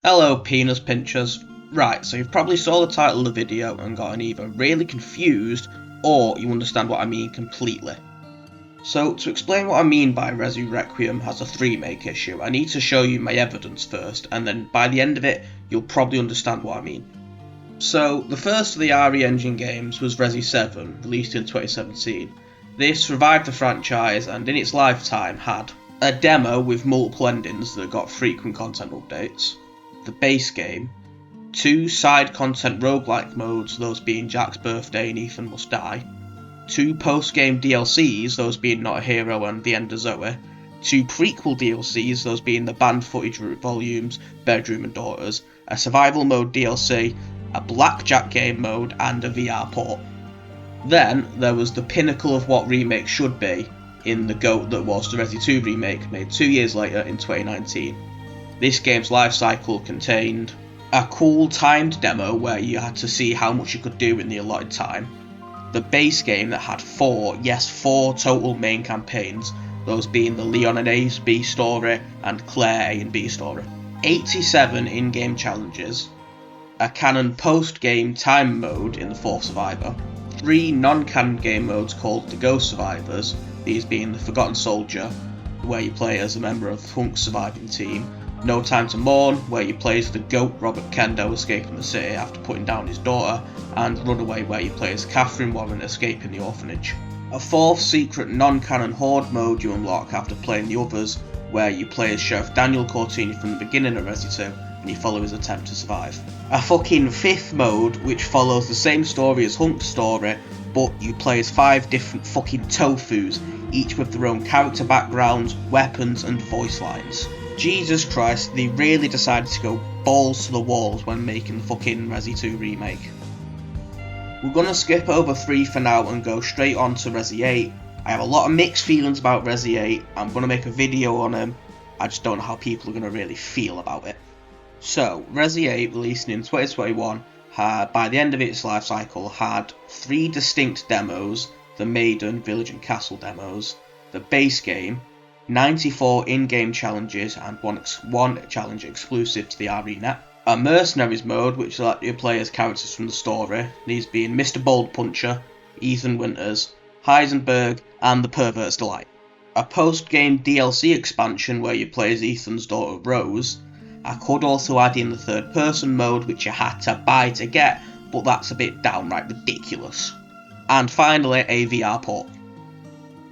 Hello, penis pinchers. Right, so you've probably saw the title of the video and gotten either really confused or you understand what I mean completely. So, to explain what I mean by Requiem has a threemake issue, I need to show you my evidence first, and then by the end of it, you'll probably understand what I mean. So, the first of the RE Engine games was Resi 7, released in 2017. This revived the franchise and in its lifetime had a demo with multiple endings that got frequent content updates, the base game, 2 side content roguelike modes, those being Jack's Birthday and Ethan Must Die, 2 post-game DLCs, those being Not a Hero and The End of Zoe, 2 prequel DLCs, those being the banned footage volumes, Bedroom and Daughters, a survival mode DLC, a blackjack game mode, and a VR port. Then there was the pinnacle of what remakes should be, in the GOAT that was the Resi 2 remake made 2 years later in 2019. This game's life cycle contained a cool timed demo where you had to see how much you could do in the allotted time, the base game that had 4 total main campaigns, those being the Leon and A's B story and Claire A and B story, 87 in-game challenges, a canon post-game time mode in the 4th Survivor, 3 non-canon game modes called the Ghost Survivors, these being the Forgotten Soldier, where you play as a member of Hunk's surviving team, No Time to Mourn, where you play as the GOAT Robert Kendo escaping the city after putting down his daughter, and Runaway, where you play as Catherine Warren escaping the orphanage. A 4th secret non-canon Horde mode you unlock after playing the others, where you play as Sheriff Daniel Cortini from the beginning of Resi 2, and you follow his attempt to survive. A fucking 5th mode which follows the same story as Hunk's story, but you play as 5 different fucking tofus, each with their own character backgrounds, weapons and voice lines. Jesus Christ, they really decided to go balls to the walls when making the fucking Resi 2 remake. We're gonna skip over 3 for now and go straight on to Resi 8. I have a lot of mixed feelings about Resi 8, I'm gonna make a video on him, I just don't know how people are gonna really feel about it. So, Resi 8, releasing in 2021, by the end of its life cycle, had 3 distinct demos, the Maiden, Village and Castle demos, the base game, 94 in-game challenges and one challenge exclusive to the AreaNet, a Mercenaries mode which let you play as characters from the story, these being Mr. Bold Puncher, Ethan Winters, Heisenberg and the Pervert's Delight, a post-game DLC expansion where you play as Ethan's daughter Rose. I could also add in the third person mode which you had to buy to get, but that's a bit downright ridiculous. And finally a VR port.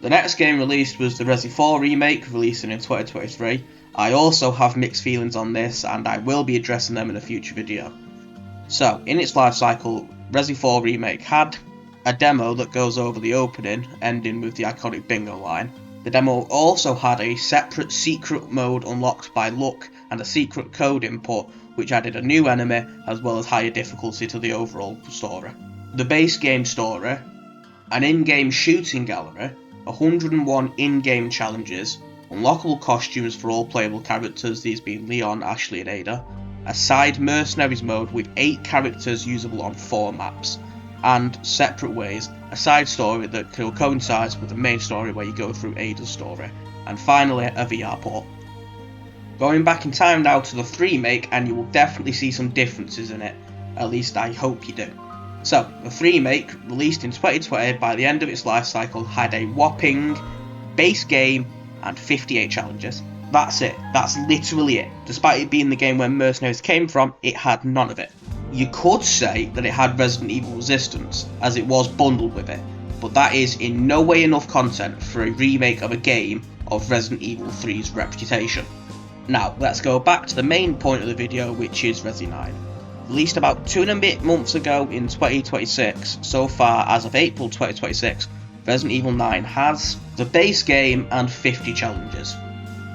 The next game released was the Resi 4 remake, releasing in 2023. I also have mixed feelings on this and I will be addressing them in a future video. So, in its life cycle, Resi 4 remake had a demo that goes over the opening, ending with the iconic bingo line. The demo also had a separate secret mode unlocked by luck and a secret code input which added a new enemy as well as higher difficulty to the overall story. The base game story, an in-game shooting gallery, 101 in-game challenges, unlockable costumes for all playable characters, these being Leon, Ashley and Ada, a side Mercenaries mode with 8 characters usable on 4 maps, and separate ways, a side story that coincides with the main story where you go through Ada's story, and finally a VR port. Going back in time now to the threemake, and you will definitely see some differences in it, at least I hope you do. So, the threemake, released in 2020 by the end of its life cycle, had a whopping base game and 58 challenges. That's it, that's literally it. Despite it being the game where Mercenaries came from, it had none of it. You could say that it had Resident Evil Resistance, as it was bundled with it, but that is in no way enough content for a remake of a game of Resident Evil 3's reputation. Now, let's go back to the main point of the video, which is Resi 9. Released about 2.5 months ago in 2026, so far as of April 2026, Resident Evil 9 has the base game and 50 challenges.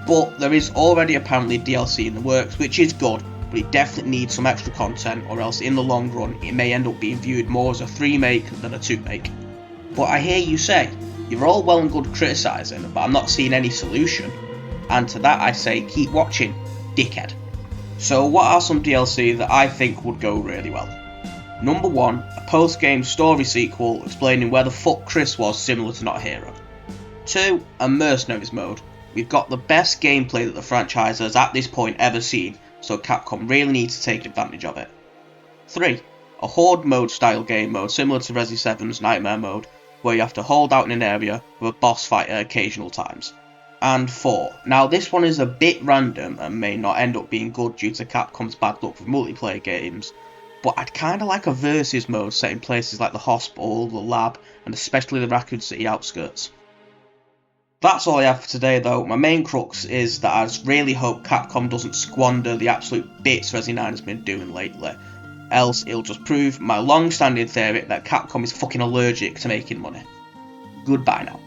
But there is already apparently DLC in the works, which is good, but it definitely needs some extra content, or else in the long run it may end up being viewed more as a 3-make than a 2-make. But I hear you say, you're all well and good criticising, but I'm not seeing any solution. And to that I say, keep watching, dickhead. So what are some DLC that I think would go really well? Number 1, a post-game story sequel explaining where the fuck Chris was, similar to Not a Hero. 2, a Mercenaries mode. We've got the best gameplay that the franchise has at this point ever seen, so Capcom really need to take advantage of it. 3. A horde mode style game mode similar to Resi 7's Nightmare mode, where you have to hold out in an area with a boss fight at occasional times. And 4. Now this one is a bit random and may not end up being good due to Capcom's bad luck with multiplayer games, but I'd kinda like a versus mode set in places like the hospital, the lab, and especially the Raccoon City outskirts. That's all I have for today though. My main crux is that I just really hope Capcom doesn't squander the absolute bits Resi 9 has been doing lately, else it'll just prove my long-standing theory that Capcom is fucking allergic to making money. Goodbye now.